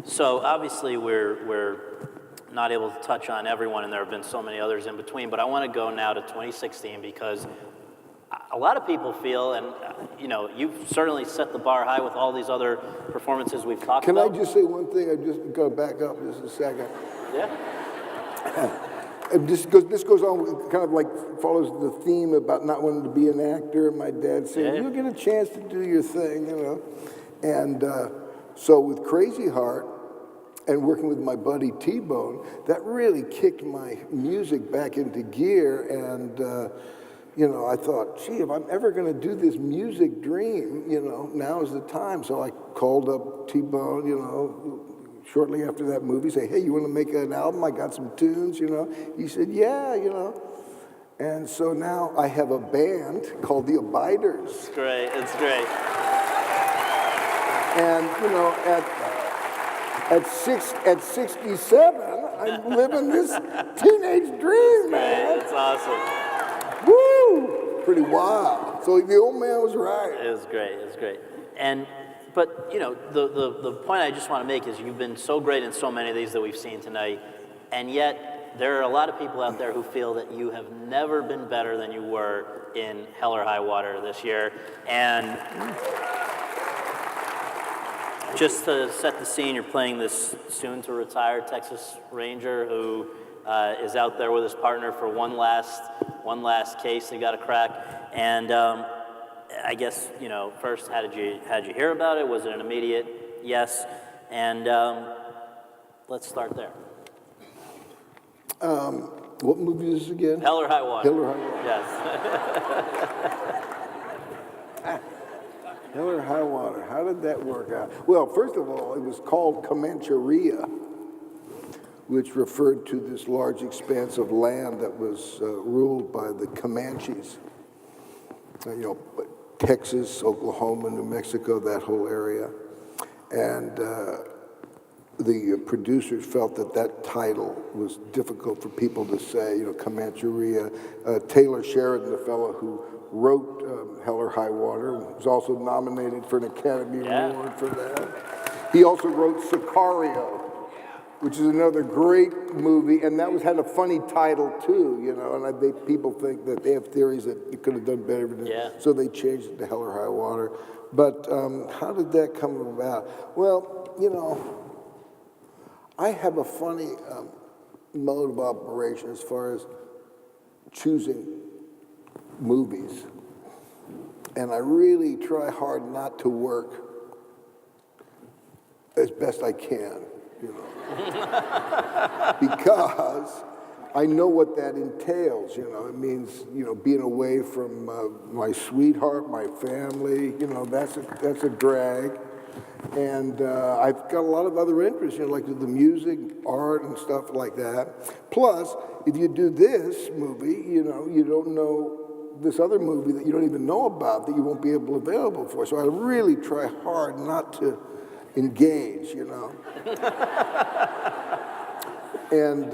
So obviously we're not able to touch on everyone, and there have been so many others in between, but I want to go now to 2016 because a lot of people feel, and you've certainly set the bar high with all these other performances we've talked about. Can I just say one thing? I just got to back up just a second. Yeah. And this goes on, kind of like follows the theme about not wanting to be an actor. And my dad saying, "You'll get a chance to do your thing," And so with Crazy Heart and working with my buddy T-Bone, that really kicked my music back into gear. And I thought, gee, if I'm ever going to do this music dream, now is the time. So I called up T-Bone, shortly after that movie, say, hey, you want to make an album? I got some tunes, He said, yeah, And so now I have a band called the Abiders. It's great, it's great. And, at 67, I'm living this teenage dream, man. It's awesome. Woo! Pretty wild. So the old man was right. It was great, it was great. But the point I just want to make is you've been so great in so many of these that we've seen tonight, and yet there are a lot of people out there who feel that you have never been better than you were in Hell or High Water this year. And just to set the scene, you're playing this soon-to-retire Texas Ranger who is out there with his partner for one last case they got to crack. And I guess, first, how did you hear about it? Was it an immediate yes? And let's start there. What movie is this again? Hell or High Water. Hell or High Water. Yes. Hell or High Water. How did that work out? Well, first of all, it was called Comancheria, which referred to this large expanse of land that was ruled by the Comanches. Texas, Oklahoma, New Mexico, that whole area. And the producers felt that title was difficult for people to say, Comancheria. Taylor Sheridan, the fellow who wrote Hell or High Water, was also nominated for an Academy Award for that. He also wrote Sicario, which is another great movie, and that had a funny title too, and people think that they have theories that you could have done better than it, so they changed it to Hell or High Water. But how did that come about? Well, I have a funny mode of operation as far as choosing movies, and I really try hard not to work as best I can. Because I know what that entails, It means, being away from my sweetheart, my family, that's a drag. And I've got a lot of other interests, like the music, art, and stuff like that. Plus, if you do this movie, you don't know this other movie that you don't even know about that you won't be able available for. So I really try hard not to engage, And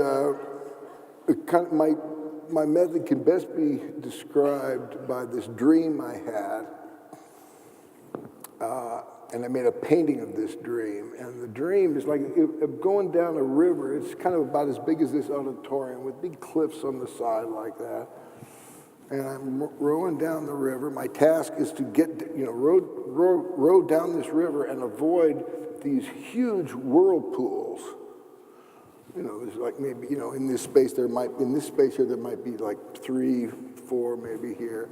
my method can best be described by this dream I had. And I made a painting of this dream. And the dream is like going down a river. It's kind of about as big as this auditorium with big cliffs on the side like that. And I'm rowing down the river. My task is to get, row down this river and avoid these huge whirlpools. There's like maybe, in this space here, there might be like 3, 4 maybe here.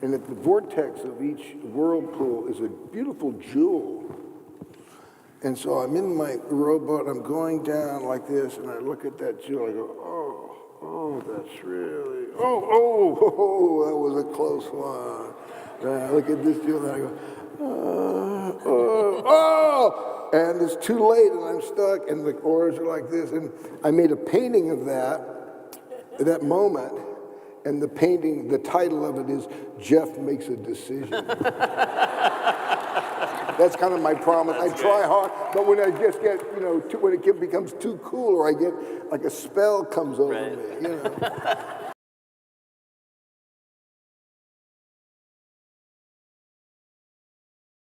And at the vortex of each whirlpool is a beautiful jewel. And so I'm in my rowboat, I'm going down like this, and I look at that jewel, I go, oh, that's really, that was a close one. And I look at this jewel, and I go, and it's too late, and I'm stuck, and the oars are like this. And I made a painting of that moment, and the painting, the title of it is Jeff Makes a Decision. That's kind of my promise. I try hard, but when I just get, when it becomes too cool, or I get like a spell comes over me,